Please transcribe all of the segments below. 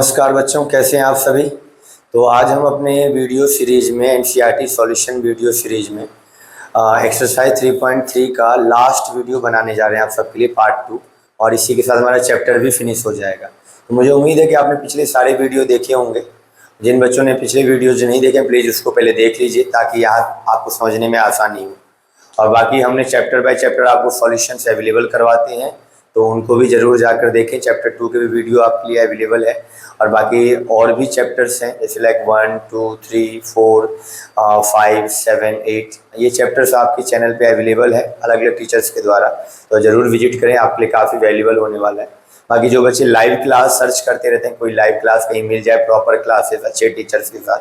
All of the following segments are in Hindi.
नमस्कार बच्चों, कैसे हैं आप सभी। तो आज हम अपने वीडियो सीरीज़ में एनसीईआरटी सॉल्यूशन वीडियो सीरीज़ में एक्सरसाइज 3.3 का लास्ट वीडियो बनाने जा रहे हैं आप सबके लिए, पार्ट 2। और इसी के साथ हमारा चैप्टर भी फिनिश हो जाएगा। तो मुझे उम्मीद है कि आपने पिछले सारे वीडियो देखे होंगे। जिन बच्चों ने पिछले वीडियो जो नहीं देखे, प्लीज़ उसको पहले देख लीजिए ताकि यहाँ आपको समझने में आसानी हो। और बाकी हमने चैप्टर बाय चैप्टर आपको सॉल्यूशंस अवेलेबल करवाते हैं, तो उनको भी ज़रूर जाकर देखें। चैप्टर 2 के भी वीडियो आपके लिए अवेलेबल है। और बाकी और भी चैप्टर्स हैं, जैसे लाइक 1, 2, 3, 4, 5, 7, 8, ये चैप्टर्स आपके चैनल पे अवेलेबल है अलग अलग टीचर्स के द्वारा। तो ज़रूर विजिट करें, आपके लिए काफ़ी वैल्यूबल होने वाला है। बाकी जो बच्चे लाइव क्लास सर्च करते रहते हैं, कोई लाइव क्लास कहीं मिल जाए, प्रॉपर क्लासेस अच्छे टीचर्स के साथ,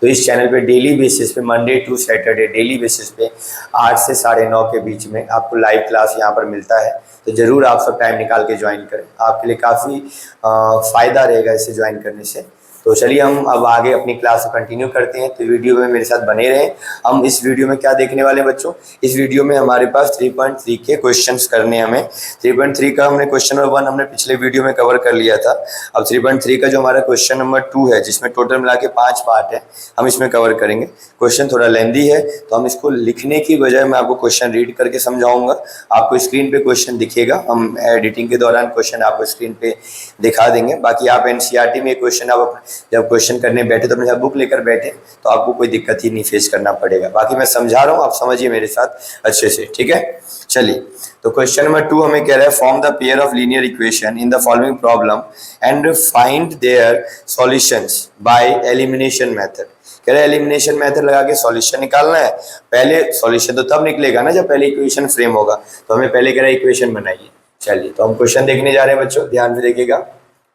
तो इस चैनल पे डेली बेसिस पे, Monday to Saturday daily basis पे 8 से 9:30 के बीच में आपको लाइव क्लास यहाँ पर मिलता है। तो ज़रूर आप सब टाइम निकाल के ज्वाइन करें, आपके लिए काफ़ी फ़ायदा रहेगा इसे ज्वाइन करने से। तो चलिए हम अब आगे अपनी क्लास को कंटिन्यू करते हैं। तो वीडियो में मेरे साथ बने रहें। हम इस वीडियो में क्या देखने वाले हैं बच्चों, इस वीडियो में हमारे पास 3.3 के क्वेश्चंस करने हैं हमें। 3.3 का हमने क्वेश्चन नंबर 1 हमने पिछले वीडियो में कवर कर लिया था। अब 3.3 का जो हमारा क्वेश्चन नंबर 2 है, जिसमें टोटल मिला के 5 पार्ट है, हम इसमें कवर करेंगे। क्वेश्चन थोड़ा लेंदी है, तो हम इसको लिखने की बजाय मैं आपको क्वेश्चन रीड करके समझाऊंगा। आपको स्क्रीन पे क्वेश्चन दिखेगा, हम एडिटिंग के दौरान क्वेश्चन आपको स्क्रीन पे दिखा देंगे। बाकी आप एनसीईआरटी में क्वेश्चन आप जब क्वेश्चन करने बैठे तो अपने बुक लेकर बैठे, तो आपको कोई दिक्कत ही नहीं फेस करना पड़ेगा। बाकी मैं समझा रहा हूँ, आप समझिए मेरे साथ अच्छे से, ठीक है। चलिए, तो क्वेश्चन नंबर 2 हमें कह रहा है, form the pair of linear equation in the following problem and find their solutions by elimination method. कह रहा है एलिमिनेशन मेथड लगा के सॉल्यूशन निकालना है। पहले सॉल्यूशन तो तब निकलेगा ना जब पहले इक्वेशन फ्रेम होगा, तो हमें पहले कह रहा है इक्वेशन बनाइए। चलिए, तो हम क्वेश्चन देखने जा रहे हैं बच्चों, ध्यान से देखिएगा।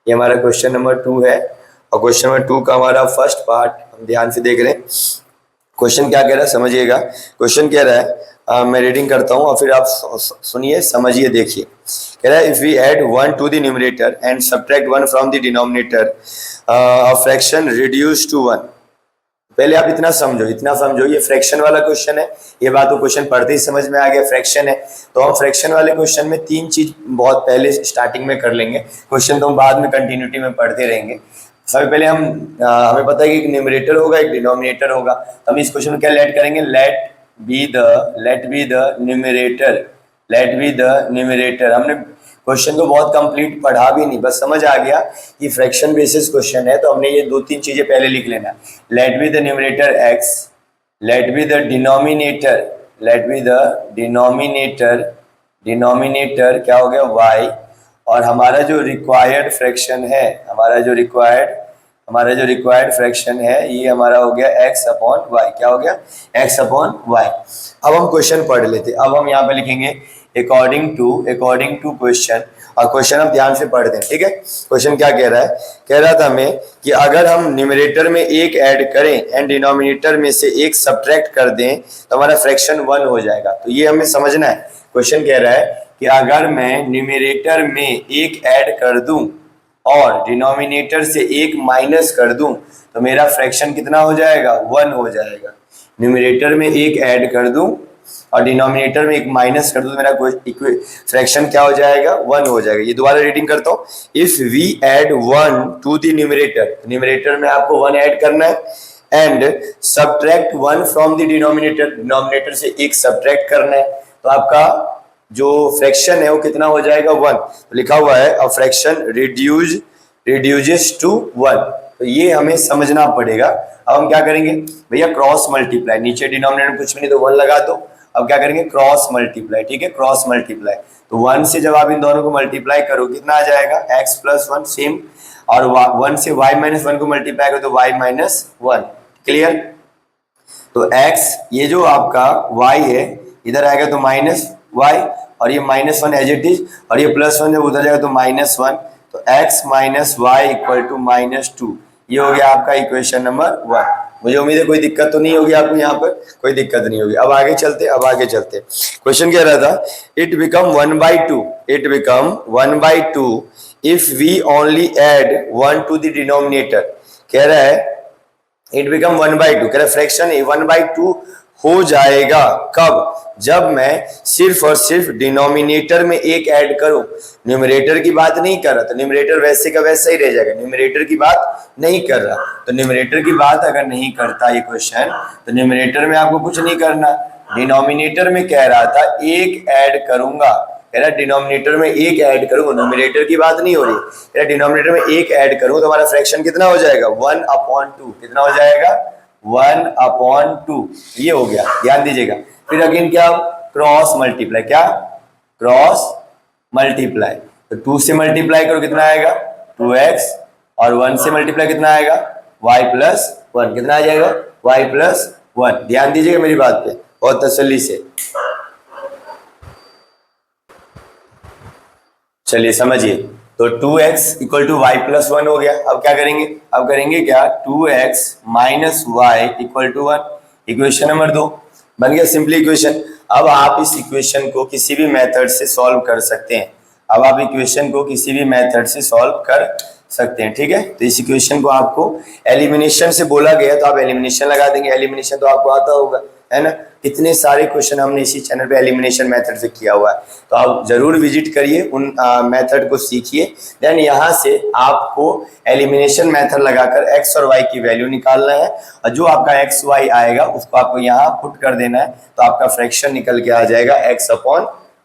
ये हमारा क्वेश्चन नंबर 2 है और क्वेश्चन नंबर 2 का हमारा फर्स्ट पार्ट हम ध्यान से देख रहे हैं। क्वेश्चन क्या कह रहा है समझिएगा। क्वेश्चन कह रहा है, मैं रीडिंग करता हूँ और फिर आप सुनिए, समझिए, देखिए। कह रहा है, if we add 1 to the numerator and subtract 1 from the denominator, a fraction reduce to 1। पहले आप इतना समझो, ये फ्रैक्शन वाला क्वेश्चन है। ये बात तो क्वेश्चन पढ़ते ही समझ में आ गया, फ्रैक्शन है। तो हम फ्रैक्शन वाले क्वेश्चन में 3 चीज बहुत पहले स्टार्टिंग में कर लेंगे। क्वेश्चन तो हम बाद में कंटिन्यूटी में पढ़ते रहेंगे। सबसे पहले हमें पता है कि एक न्यूमरेटर होगा, एक डिनोमिनेटर होगा। तो हम इस क्वेश्चन में क्या लेट करेंगे, लेट बी द न्यूमरेटर। हमने क्वेश्चन को बहुत कंप्लीट पढ़ा भी नहीं, बस समझ आ गया कि फ्रैक्शन बेसिस क्वेश्चन है, तो हमने ये 2-3 चीजें पहले लिख लेना। Let B the numerator x, let B the denominator क्या हो गया y, और हमारा जो रिक्वायर्ड फ्रैक्शन है, हमारा जो रिक्वायर्ड फ्रैक्शन है, ये हमारा हो गया x अपॉन वाई। क्या हो गया, x अपॉन वाई। अब हम क्वेश्चन पढ़ लेते। अब हम यहाँ पे लिखेंगे अकॉर्डिंग टू क्वेश्चन, और क्वेश्चन अब ध्यान से पढ़ते हैं, ठीक है। क्वेश्चन क्या कह रहा है, कह रहा था हमें कि अगर हम न्यूमरेटर में 1 ऐड करें एंड डिनोमिनेटर में से 1 सब्ट्रैक्ट कर दें तो हमारा फ्रैक्शन 1 हो जाएगा। तो ये हमें समझना है। क्वेश्चन कह रहा है कि अगर मैं न्यूमरेटर में 1 ऐड कर दूं और डिनोमिनेटर से 1 माइनस कर दूं तो मेरा फ्रैक्शन कितना हो जाएगा, 1 हो जाएगा। न्यूमरेटर में 1 ऐड कर दूं और डिनोमिनेटर में 1 माइनस कर दूं तो मेरा फ्रैक्शन क्या हो जाएगा, 1 हो जाएगा। ये दोबारा रीडिंग करता हूं। If we add 1 to the numerator में आपको 1 ऐड करना है and subtract 1 from the denominator से 1 सब्ट्रैक्ट करना है, तो आपका जो फ्रैक्शन है वो कितना हो जाएगा, 1। तो लिखा हुआ है अ फ्रैक्शन रिड्यूसेस टू 1। तो ये हमें समझना पड़ेगा। अब हम क्या करेंगे भैया, क्रॉस मल्टीप्लाई। नीचे डिनोमिनेटर कुछ भी नहीं तो 1 लगा दो। अब क्या करेंगे, क्रॉस मल्टीप्लाई, ठीक है, क्रॉस मल्टीप्लाई। तो 1 से जब आप इन दोनों को मल्टीप्लाई करो कितना आ जाएगा, x प्लस 1 सेम, और 1 से y माइनस 1 को मल्टीप्लाई करो तो y माइनस 1। क्लियर। तो x, ये जो आपका y है, इधर आएगा तो माइनस y, और ये माइनस 1 एज इट इज, और ये प्लस 1 जब उधर जाएगा तो माइनस 1। तो x minus y equal to -2। ये हो गया आपका इक्वेशन नंबर 1। मुझे उम्मीद है कोई दिक्कत तो नहीं होगी आपको, यहाँ पर कोई दिक्कत नहीं होगी। अब आगे चलते। क्वेश्चन क्या रहा था, it become 1/2 if we only add 1 to the denominator. कह रहा है इट बिकम 1/2, कह रहा है फ्रैक्शन 1/2 हो जाएगा। कब? जब मैं सिर्फ और सिर्फ डिनोमिनेटर में एक ऐड करूं। न्यूमरेटर की बात नहीं कर रहा, तो न्यूमरेटर वैसे का वैसा ही रह जाएगा। न्यूमरेटर की बात नहीं कर रहा, तो न्यूमरेटर की बात अगर नहीं करता ये क्वेश्चन, तो न्यूमरेटर में आपको कुछ नहीं करना। डिनोमिनेटर में कह रहा था एक ऐड करूंगा, कह रहा डिनोमिनेटर में एक ऐड करूंगा, न्यूमरेटर की बात नहीं हो रही। कह रहा डिनोमिनेटर में एक ऐड करूं तो हमारा फ्रैक्शन कितना हो जाएगा? 1/2। कितना हो जाएगा? 1/2। ये हो गया, ध्यान दीजिएगा। फिर अगेन क्या? Cross multiply. क्या? Cross multiply. तो 2 से मल्टीप्लाई करो, कितना आएगा? 2x, और 1 से मल्टीप्लाई कितना आएगा? y+1। कितना आ जाएगा? y+1। ध्यान दीजिएगा मेरी बात पे बहुत तसल्ली से, चलिए समझिए। तो 2x = y+1 हो गया। अब क्या करेंगे? अब करेंगे क्या? 2x - y = 1। इक्वेशन नंबर 2 बन गया, सिंपली इक्वेशन। अब आप इस इक्वेशन को किसी भी मेथड से सॉल्व कर सकते हैं। अब आप इक्वेशन को किसी भी मेथड से सॉल्व कर सकते हैं, ठीक है। तो इस इक्वेशन को आपको एलिमिनेशन से बोला गया, तो आप एलिमिनेशन लगा देंगे। एलिमिनेशन तो आपको आता होगा, है ना। कितने सारे क्वेश्चन हमने इसी चैनल पे एलिमिनेशन मेथड से किया हुआ है, तो आप जरूर विजिट करिए, उन मेथड को सीखिए। देन यहाँ से आपको एलिमिनेशन मेथड लगाकर x और y की वैल्यू निकालना है, और जो आपका x y आएगा उसको आपको यहाँ पुट कर देना है, तो आपका फ्रैक्शन निकल के आ जाएगा x/y,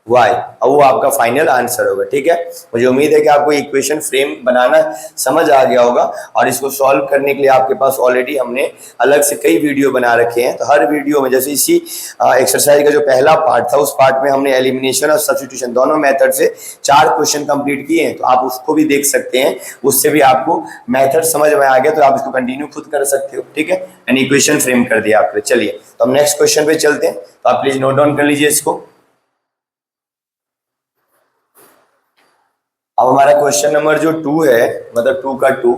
और वो आपका फाइनल आंसर होगा, ठीक है। मुझे उम्मीद है कि आपको इक्वेशन फ्रेम बनाना समझ आ गया होगा, और इसको सॉल्व करने के लिए आपके पास ऑलरेडी हमने अलग से कई वीडियो बना रखे हैं। तो हर वीडियो में, जैसे इसी एक्सरसाइज का जो पहला पार्ट था, उस पार्ट में हमने एलिमिनेशन और सब्स्टिट्यूशन दोनों मेथड से 4 क्वेश्चन कंप्लीट किए हैं, तो आप उसको भी देख सकते हैं। उससे भी आपको मेथड समझ में आ गया, तो आप इसको कंटिन्यू खुद कर सकते हो, ठीक है। यानी इक्वेशन फ्रेम कर दिया आपने। चलिए तो हम नेक्स्ट क्वेश्चन पे चलते हैं, तो आप प्लीज नोट डाउन कर लीजिए इसको। अब हमारा क्वेश्चन नंबर जो 2 है, मतलब 2 का 2,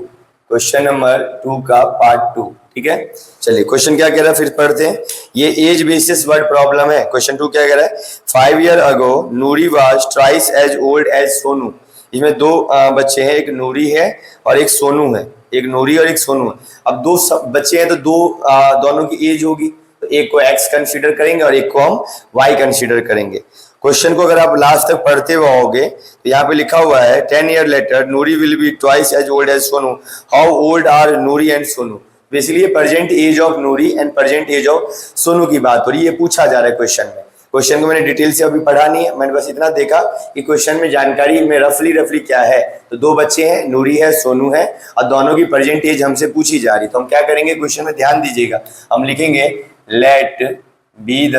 क्वेश्चन नंबर 2 का पार्ट 2, ठीक है। चलिए क्वेश्चन क्या कह रहा है फिर पढ़ते हैं। ये एज बेसिस वर्ड प्रॉब्लम है। क्वेश्चन 2 क्या कह रहा है? 5 years ago Noori was twice as old as Sonu. इसमें 2 बच्चे हैं, एक नूरी है और एक सोनू है। एक नूरी और एक सोनू है। अब 2 बच्चे हैं, तो दोनों की एज होगी, तो एक को x कंसीडर करेंगे और एक को हम y कंसीडर करेंगे। क्वेश्चन को अगर आप लास्ट तक पढ़ते हुए होगे, तो यहाँ पे लिखा हुआ है 10 years later Noori will be twice as old as Sonu. How old are Noori and Sonu? Basically ये present age of Noori and present age of Sonu की बात हो रही है, ये पूछा जा रहा है क्वेश्चन में। क्वेश्चन को मैंने डिटेल से अभी पढ़ा नहीं है, मैंने बस इतना देखा कि क्वेश्चन में जानकारी में रफली क्या है। तो 2 बच्चे हैं, नूरी है, सोनू है, और दोनों की प्रेजेंट एज हमसे पूछी जा रही। तो हम क्या करेंगे क्वेश्चन में, ध्यान दीजिएगा। हम लिखेंगे let B the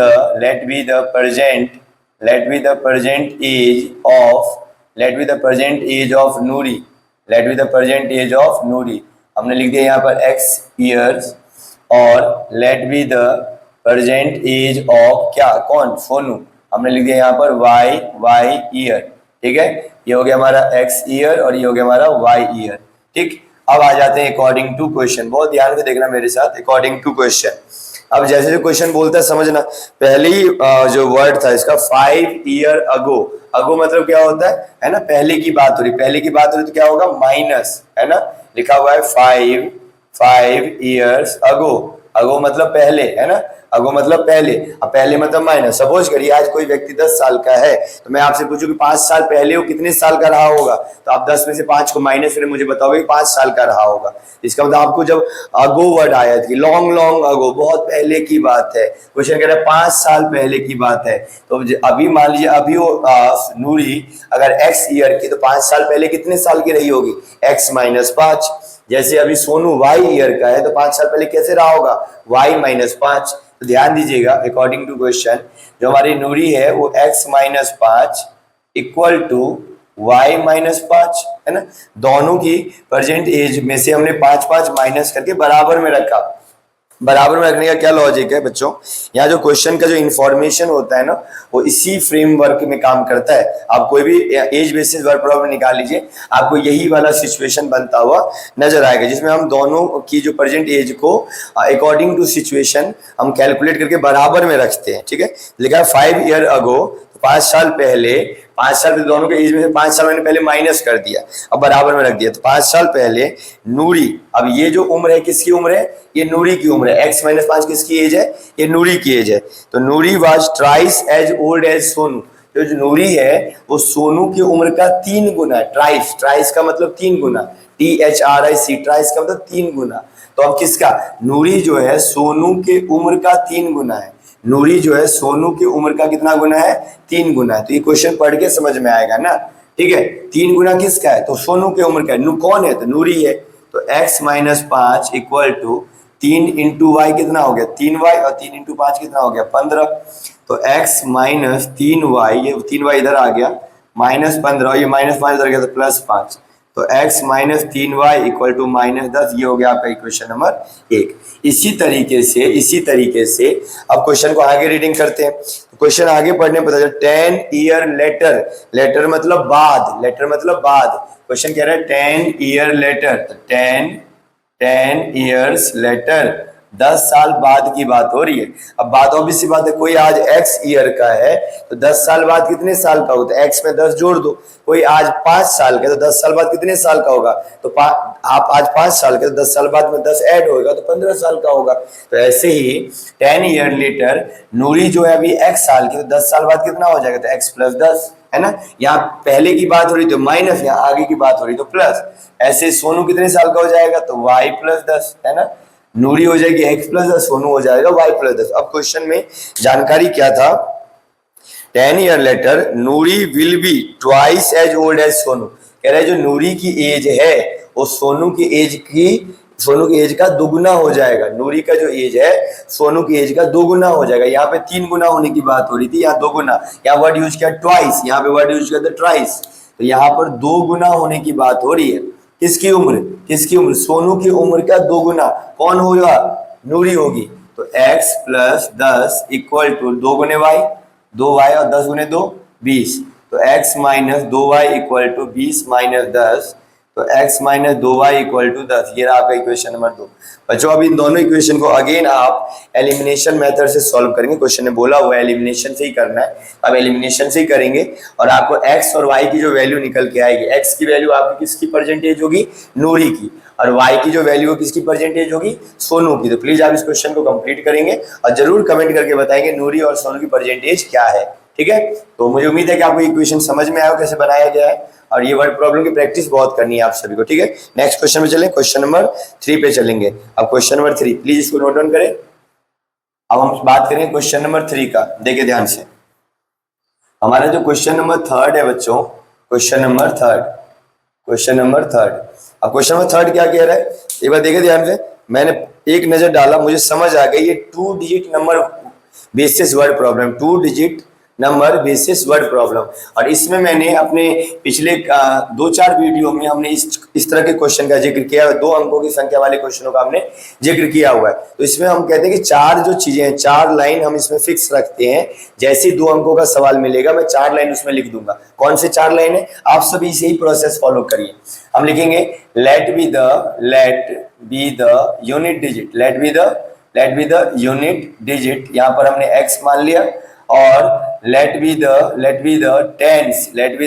present age of Noori. Let B the present age of Noori. हमने लिख दिया यहाँ पर x years, और let B the present age of क्या? कौन? सोनू। हमने लिख दिया यहाँ पर y year, ठीक है। ये हो गया हमारा x year और ये हो गया हमारा y year, ठीक। अब आ जाते हैं अकॉर्डिंग टू क्वेश्चन। बहुत ध्यान से देखना मेरे साथ, अकॉर्डिंग टू क्वेश्चन। अब जैसे जो क्वेश्चन बोलता है समझना। पहली जो वर्ड था इसका 5 years ago। अगो मतलब क्या होता है ना, पहले की बात हो रही। पहले की बात हो रही तो क्या होगा? माइनस, है ना। लिखा हुआ है 5 years ago। अगो मतलब पहले, है ना। अगो मतलब पहले, अब पहले मतलब माइनस। सपोज करिए आज कोई व्यक्ति 10 साल का है, तो मैं आपसे पूछूं कि 5 साल पहले वो कितने साल का रहा होगा, तो आप 10 में से 5 को माइनस करें, मुझे बताओगे 5 साल का रहा होगा। इसका मतलब आपको जब अगो वर्ड आया थी, लॉन्ग अगो, बहुत पहले की बात है। क्वेश्चन कह रहा है 5 साल पहले की बात है। तो अभी मान लीजिए अभी वो नूरी अगर x ईयर की, तो 5 साल पहले कितने साल की रही होगी? x - 5। जैसे अभी सोनू y ईयर का है, तो 5 साल पहले कैसे रहा होगा? y - 5। तो ध्यान दीजिएगा, अकॉर्डिंग टू क्वेश्चन जो हमारी नूरी है वो x - 5 इक्वल टू y - 5, है ना। दोनों की प्रेजेंट एज में से हमने 5 माइनस करके बराबर में रखा। बराबर में रखने का क्या लॉजिक है बच्चों? यहाँ जो क्वेश्चन का जो इंफॉर्मेशन होता है ना, वो इसी फ्रेमवर्क में काम करता है। आप कोई भी एज बेसिस वर्ड प्रॉब्लम निकाल लीजिए, आपको यही वाला सिचुएशन बनता हुआ नजर आएगा, जिसमें हम दोनों की जो प्रेजेंट एज को अकॉर्डिंग टू सिचुएशन हम कैलकुलेट करके बराबर में रखते हैं, ठीक है। लिखा है 5 years ago, 5 साल पहले 5 साल पहले दोनों के एज में से 5 साल मैंने पहले माइनस कर दिया, अब बराबर में रख दिया। तो 5 साल पहले नूरी, अब ये जो उम्र है किसकी उम्र है, ये नूरी की उम्र है। x - 5 किसकी एज है, ये नूरी की एज है। तो Noori was thrice as old as Sonu, जो नूरी है वो सोनू की उम्र का 3 गुना, ट्राइस, ट्राइस का मतलब 3 गुना, THRIC, ट्राइस का मतलब 3 गुना। तो अब किसका, नूरी जो है सोनू के उम्र का 3 गुना है, नूरी जो है सोनू की उम्र का कितना गुना है, 3 गुना है। तो ये क्वेश्चन पढ़ के समझ में आएगा ना, ठीक है। 3 गुना किसका है, तो सोनू की उम्र का है। कौन है, तो नूरी है। तो x - 5 equal to 3 into y कितना हो गया, 3y, और 3 इंटू 5 कितना हो गया, 15। तो x - 3y, ये 3y इधर आ गया, -15, और ये -5 इधर गया तो +5। तो x - 3y इक्वल टू -10, ये हो गया आपका इक्वेशन नंबर 1। इसी तरीके से अब क्वेश्चन को आगे रीडिंग करते हैं। तो क्वेश्चन आगे पढ़ने पता चला 10 ईयर लेटर, लेटर मतलब बाद, लेटर मतलब बाद। क्वेश्चन कह रहा है 10 ईयर लेटर, 10 ईयर्स लेटर, 10 साल बाद की बात हो रही है। अब बात ऑब्वियस सी बात है, कोई आज x ईयर का है तो 10 साल बाद कितने साल का होगा, तो x में 10 जोड़ दो। कोई आज 5 साल का, तो 10 साल बाद कितने साल का होगा, तो आप आज 5 साल के, तो 10 साल बाद में 10 ऐड होगा तो 15 साल का होगा। तो ऐसे ही 10 ईयर लेटर नूरी जो है अभी x साल की, तो 10 साल बाद कितना हो जाएगा, तो x + 10, है ना। यहाँ पहले की बात हो रही तो माइनस, यहाँ आगे की बात हो रही तो प्लस। ऐसे सोनू कितने साल का हो जाएगा, तो y + 10, है ना। नूरी हो जाएगी x + 10, सोनू हो जाएगा y + 10। अब क्वेश्चन में जानकारी क्या था, 10 year later Noori will be twice as old as Sonu. कह रहे हैं जो नूरी की एज है वो सोनू की एज का दुगुना हो जाएगा। नूरी का जो एज है सोनू की एज का 2 गुना हो जाएगा। यहाँ पे 3 गुना होने की बात हो रही थी, यहाँ 2 गुना, यहाँ वर्ड यूज किया ट्वाइस, यहाँ पे वर्ड यूज किया था ट्राइस। तो यहाँ पर 2 गुना होने की बात हो रही है। किसकी उम्र, सोनू की उम्र का 2 गुना कौन होगा, नूरी होगी। तो x + 10 इक्वल टू 2 गुने y, 2y और 10 गुने 2 20। तो x - 2y इक्वल टू 20 - 10, तो x - 2y इक्वल टू 10। ये रहा आपका इक्वेशन नंबर 2। बच्चों अब इन दोनों इक्वेशन को अगेन आप एलिमिनेशन मेथड से सॉल्व करेंगे। क्वेश्चन ने बोला हुआ है एलिमिनेशन से ही करना है, अब एलिमिनेशन से ही करेंगे और आपको x और y की जो वैल्यू निकल के आएगी, x की वैल्यू आपकी किसकी परसेंटेज होगी, नूरी की, और y की जो वैल्यू किसकी परसेंटेज होगी, सोनू की। तो प्लीज आप इस क्वेश्चन को कंप्लीट करेंगे और जरूर कमेंट करके बताएंगे नूरी और सोनू की परसेंटेज क्या है, ठीक है। तो मुझे उम्मीद है कि आपको इक्वेशन समझ में आया कैसे बनाया गया है, और ये वर्ड प्रॉब्लम की प्रैक्टिस बहुत करनी है आप सभी को, ठीक है। नेक्स्ट क्वेश्चन में चलें, क्वेश्चन नंबर 3 पे चलेंगे। अब क्वेश्चन नंबर 3 प्लीज इसको नोट डाउन करें। अब हम बात करें क्वेश्चन नंबर 3 का, देखिए ध्यान से। हमारा जो क्वेश्चन नंबर 3 है बच्चों, क्वेश्चन नंबर 3, अब क्वेश्चन नंबर 3 क्या कह रहा है, एक बार देखिए ध्यान से। मैंने एक नजर डाला, मुझे समझ आ गई, ये 2 digit number basis word problem, 2 digit number basis word problem. और इसमें मैंने अपने पिछले 2-4 वीडियो में हमने इस तरह के क्वेश्चन का जिक्र किया है, 2 अंकों की संख्या वाले क्वेश्चनों का हमने जिक्र किया हुआ है। तो इसमें हम कहते हैं कि 4 जो चीजें हैं, 4 लाइन हम इसमें फिक्स रखते हैं। जैसे 2 अंकों का सवाल मिलेगा मैं 4 लाइन उसमें लिख दूंगा। कौन से 4 लाइन है, आप सभी इसे ही प्रोसेस फॉलो करिए। हम लिखेंगे let B the unit digit, let B the unit digit, यहाँ पर हमने x मान लिया, और let B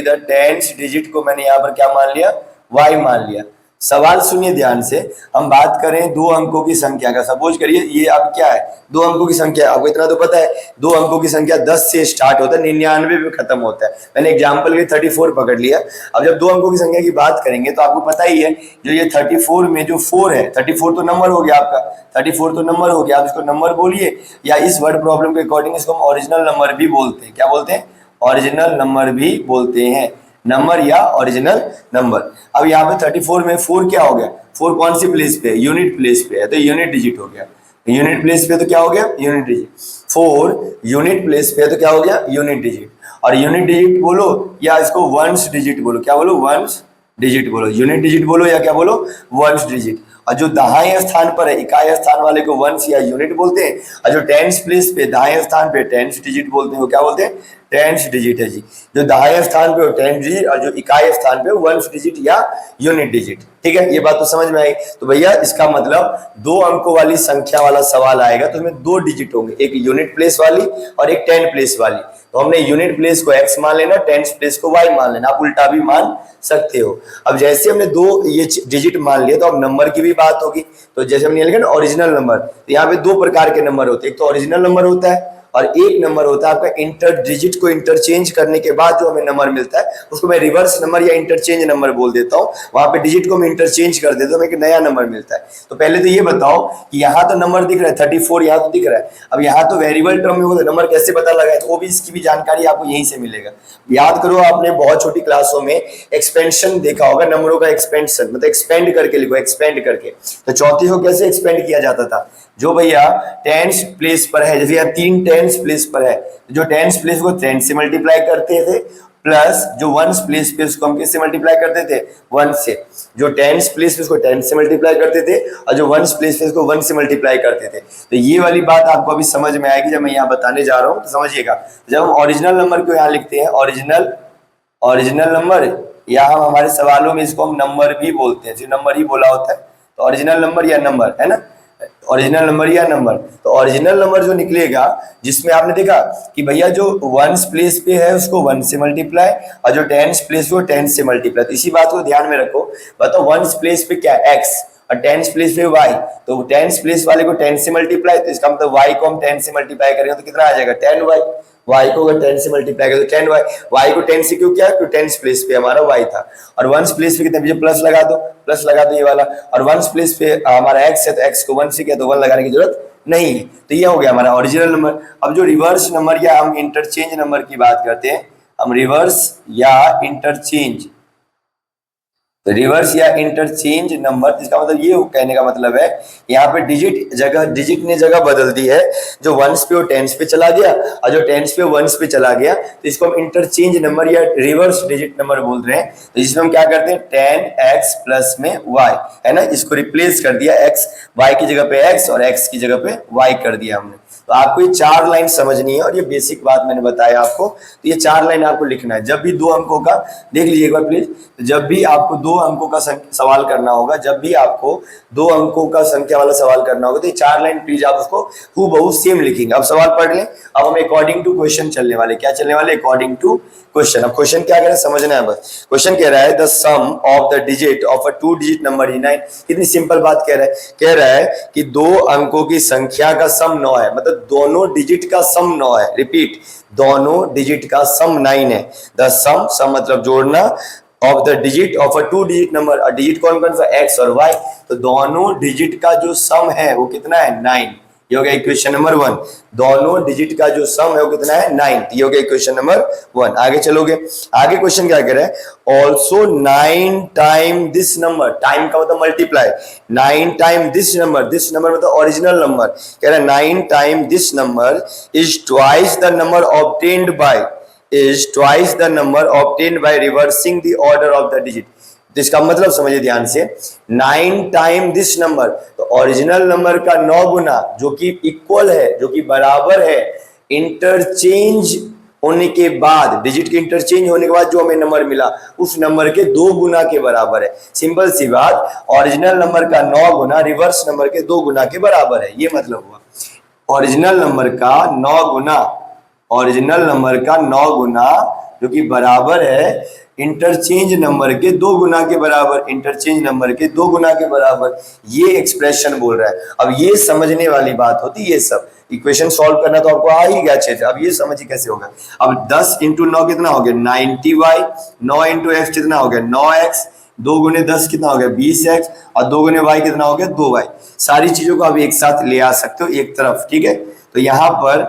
the tens digit को मैंने यहाँ पर क्या मान लिया, y मान लिया। सवाल सुनिए ध्यान से, हम बात करें 2 अंकों की संख्या का। सपोज करिए ये अब क्या है, 2 अंकों की संख्या, आपको इतना तो पता है 2 अंकों की संख्या 10 से स्टार्ट होता है, 99 पे खत्म होता है। मैंने एग्जांपल के 34 पकड़ लिया। अब जब 2 अंकों की संख्या की बात करेंगे तो आपको पता ही है, जो ये 34 में जो 4 है, 34 तो नंबर हो गया आपका, 34 तो नंबर हो गया, आप इसको नंबर बोलिए, या इस वर्ड प्रॉब्लम के अकॉर्डिंग इसको हम ओरिजिनल नंबर भी बोलते हैं। क्या बोलते हैं, ओरिजिनल नंबर भी बोलते हैं, नंबर या ओरिजिनल नंबर। अब यहाँ पे 34 में 4 क्या हो गया, 4 कौन सी प्लेस पे है, यूनिट प्लेस पे है, तो यूनिट डिजिट हो गया। यूनिट प्लेस पे तो क्या हो गया, यूनिट डिजिट। 4 यूनिट प्लेस पे है तो क्या हो गया, यूनिट डिजिट। और यूनिट डिजिट बोलो या इसको वंस डिजिट बोलो, क्या बोलो, वंस डिजिट बोलो, यूनिट डिजिट बोलो या क्या बोलो, वंस डिजिट। और जो दाएं स्थान पर है, इकाई स्थान वाले को वंस या यूनिट बोलते हैं, और जो टेंस प्लेस पे दाएं स्थान पे टेंस डिजिट बोलते हैं, वो क्या बोलते हैं, टेंस डिजिट है जी। जो दहाई स्थान पे वो टेंस डिजिट और जो इकाई स्थान पे वंस डिजिट या यूनिट डिजिट। ठीक है, ये बात तो समझ में आई। तो भैया इसका मतलब 2 अंकों वाली संख्या वाला सवाल आएगा तो इसमें 2 डिजिट होंगे, एक यूनिट प्लेस वाली और एक 10 प्लेस वाली। तो हमने यूनिट प्लेस को x मान लेना, 10 प्लेस को y मान लेना, आप उल्टा भी मान सकते हो। अब जैसे हमने 2 ये डिजिट मान लिया तो अब नंबर की भी बात होगी। तो जैसे हमने लिखा ना ओरिजिनल नंबर, तो यहाँ पे 2 प्रकार के नंबर होते हैं, एक तो ओरिजिनल नंबर होता है और एक नंबर होता है आपका इंटर डिजिट को इंटरचेंज करने के बाद जो हमें नंबर मिलता है उसको मैं रिवर्स नंबर या इंटरचेंज नंबर बोल देता हूँ। वहां पे डिजिट को मैं इंटरचेंज कर देता हूँ, एक नया नंबर मिलता है। तो पहले तो ये बताओ कि यहाँ तो नंबर दिख रहा है 34, यहाँ तो दिख रहा है। अब यहाँ तो वेरिएबल टर्म में होगा नंबर कैसे पता लगा है, तो वो भी इसकी भी जानकारी आपको यहीं से मिलेगा। याद करो आपने बहुत छोटी क्लासों में एक्सपेंशन देखा होगा, नंबरों का एक्सपेंशन मतलब एक्सपेंड करके लिखो, एक्सपेंड करके। तो 34 को कैसे एक्सपेंड किया जाता था, जो भैया टेंस प्लेस पर है, जैसे यहाँ 3 टेंस प्लेस पर है, जो टेंस प्लेस को 10 से मल्टीप्लाई करते थे, प्लस जो वंस प्लेस पे उसको हम किससे मल्टीप्लाई करते थे, 1 से। जो टेंस प्लेस पे उसको 10 से मल्टीप्लाई करते थे और जो वंस प्लेस पे उसको 1 से मल्टीप्लाई करते थे। तो ये वाली बात आपको अभी समझ में आएगी जब मैं यहाँ बताने जा रहा हूँ, तो समझिएगा। जब हम ओरिजिनल नंबर को यहाँ लिखते हैं, ओरिजिनल नंबर, या हम हमारे सवालों में इसको हम नंबर भी बोलते हैं, जो नंबर ही बोला होता है। तो ओरिजिनल नंबर या नंबर है ना, ओरिजिनल नंबर या नंबर। तो ओरिजिनल नंबर जो निकलेगा जिसमें आपने देखा कि भैया जो वंस प्लेस पे है उसको 1 से मल्टीप्लाई और जो टेंस प्लेस पे 10 से मल्टीप्लाई। तो इसी बात को ध्यान में रखो। बताओ वंस प्लेस पे क्या x और टेंस प्लेस पे y, तो टेंस प्लेस वाले को 10 से मल्टीप्लाई, तो इसका मतलब y को हम 10 से मल्टीप्लाई करेंगे तो कितना आ जाएगा 10y। y को अगर 10 से मल्टीप्लाई करें तो 10y, y को 10 से क्यों किया, क्योंकि 10 प्लेस पे हमारा y था। और वंस प्लेस पे कितने, प्लस लगा दो ये वाला। और वंस प्लेस पे हमारा x है तो x को 1 से किया तो 1 लगाने की जरूरत नहीं है। तो ये हो गया हमारा ओरिजिनल नंबर। अब जो रिवर्स नंबर या हम इंटरचेंज नंबर की बात करते हैं, हम रिवर्स या इंटरचेंज, रिवर्स या इंटरचेंज नंबर, इसका मतलब ये कहने का मतलब है यहाँ पे डिजिट ने जगह बदल दी है। जो वंस पे वो टेंस पे चला गया और जो टेंस पे वंस पे चला गया, तो इसको हम इंटरचेंज नंबर या रिवर्स डिजिट नंबर बोल रहे हैं। तो इसमें हम क्या करते हैं 10x प्लस में y है ना, इसको रिप्लेस कर दिया, x y की जगह पे x और x की जगह पे y कर दिया हमने। तो आपको ये 4 लाइन समझनी है और ये बेसिक बात मैंने बताया आपको। तो ये 4 लाइन आपको लिखना है। जब भी 2 अंकों का, देख लीजिए एक बार प्लीज, जब भी आपको 2 अंकों का सवाल करना होगा, जब भी आपको 2 अंकों का संख्या वाला सवाल करना होगा, तो ये 4 लाइन प्लीज आप उसको हूबहू सेम लिखेंगे। अब सवाल पढ़ लें। अब हम अकॉर्डिंग टू क्वेश्चन चलने वाले, क्या चलने वाले, अकॉर्डिंग टू क्वेश्चन। अब क्वेश्चन क्या कह रहा है समझना है बस। क्वेश्चन कह रहा है the sum of the digit of a 2 digit number is 9। कितनी सिंपल बात कह रहा है कि 2 अंकों की संख्या का सम 9 है, मतलब दोनों डिजिट का सम 9 है। रिपीट, दोनों डिजिट का सम 9 है। द सम मतलब जोड़ना, of the digit of a 2 digit number, और डिजिट कौन कौन सा, x और y। तो दोनों डिजिट का जो सम है वो कितना है 9। ये हो गया इक्वेशन नंबर 1। दोनों डिजिट का जो सम है वो कितना है 9। ये हो गया इक्वेशन नंबर 1। आगे चलोगे, आगे क्वेश्चन क्या कह रहा है, also 9 time this number, time का मतलब मल्टीप्लाई, 9 टाइम दिस नंबर मतलब ओरिजिनल नंबर। कह रहा है 9 time this number is twice the number obtained by reversing the order of the digit. तो इसका मतलब समझिए ध्यान से, 9 टाइम दिस नंबर, तो ओरिजिनल नंबर का 9 गुना, जो कि इक्वल है, जो कि बराबर है इंटरचेंज होने के बाद, डिजिट के इंटरचेंज होने के बाद जो हमें नंबर मिला उस नंबर के 2 गुना के बराबर है। सिंपल सी बात, ओरिजिनल नंबर का 9 गुना रिवर्स नंबर के 2 गुना के बराबर है। ये मतलब हुआ ओरिजिनल नंबर का 9 गुना, ओरिजिनल नंबर का 9 गुना जो कि बराबर है इंटरचेंज नंबर के 2 गुना के बराबर, इंटरचेंज नंबर के 2 गुना के बराबर। ये एक्सप्रेशन बोल रहा है। अब ये समझने वाली बात होती है, ये सब इक्वेशन सॉल्व करना तो आपको आ ही गया अच्छे से। अब ये समझिए कैसे होगा। अब 10 इंटू 9 कितना हो गया 90y, 9 इंटू x कितना हो गया 9x, 2 गुने 10 कितना हो गया 20x, और 2 गुने y कितना हो गया 2y। सारी चीजों को आप एक साथ ले आ सकते हो एक तरफ, ठीक है। तो यहाँ पर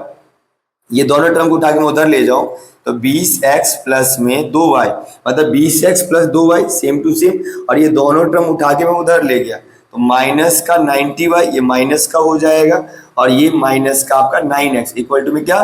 ये दोनों टर्म को उठा के मैं उधर ले जाऊं तो 20x प्लस में 2y, मतलब 20x plus 2y same to same, और ये दोनों टर्म उठा के मैं उधर ले गया तो माइनस का 90y, ये माइनस का हो जाएगा, और ये माइनस का आपका 9x इक्वल टू में क्या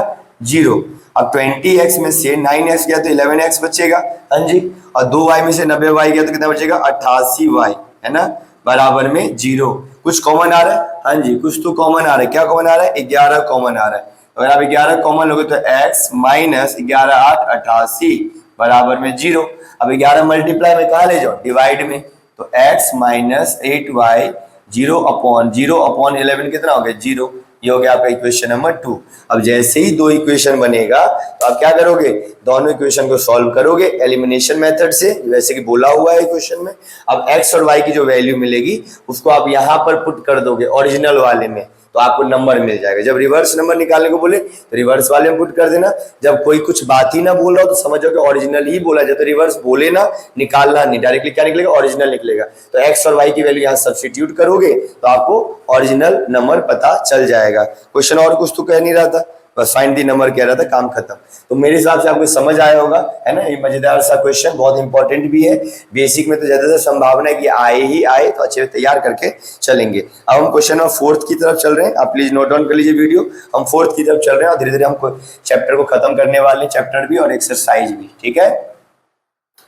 0। अब 20x में से 9x गया तो 11x बचेगा, हाँ जी, और 2y में से 90y गया तो कितना बचेगा 88y, है ना, बराबर में 0। कुछ कॉमन आ रहा है, हाँ जी, कुछ तो कॉमन आ रहा है। क्या कॉमन आ रहा है 11 कॉमन आ रहा है। अगर आप 11 कॉमन लोगे तो x माइनस 11 8 88 बराबर में 0। अब 11 मल्टीप्लाई में कहा ले जाओ, डिवाइड में, तो x माइनस 8y 0/11 कितना हो गया 0। ये हो गया आपका इक्वेशन नंबर 2। अब जैसे ही दो इक्वेशन बनेगा तो आप क्या करोगे, दोनों इक्वेशन को सॉल्व करोगे एलिमिनेशन मेथड से, वैसे कि बोला हुआ है इक्वेशन में। अब x और y की जो वैल्यू मिलेगी उसको आप यहां पर पुट कर दोगे ओरिजिनल वाले में, तो आपको नंबर मिल जाएगा। जब रिवर्स नंबर निकालने को बोले तो रिवर्स वाले में पुट कर देना। जब कोई कुछ बात ही ना बोल रहा हो तो समझो कि ओरिजिनल ही बोला जाए, तो रिवर्स बोले ना, निकालना नहीं, डायरेक्टली क्या निकलेगा, ओरिजिनल निकलेगा। तो एक्स और वाई की वैल्यू यहाँ सब्स्टिट्यूट करोगे तो आपको ओरिजिनल नंबर पता चल जाएगा। क्वेश्चन और कुछ तो कह नहीं रहा था, बस फाइंड दी नंबर कह रहा था, काम खत्म। तो मेरे हिसाब से आपको समझ आया होगा, है ना। ये मजेदार सा क्वेश्चन, बहुत इंपॉर्टेंट भी है। बेसिक में तो ज्यादातर संभावना है कि आए ही आए, तो अच्छे से तैयार करके चलेंगे। अब हम क्वेश्चन नंबर 4 की तरफ चल रहे हैं। आप प्लीज नोट डाउन कर लीजिए वीडियो। हम 4 की तरफ चल रहे हैं और धीरे धीरे हम चैप्टर को खत्म करने वाले हैं, चैप्टर भी और एक्सरसाइज भी, ठीक है।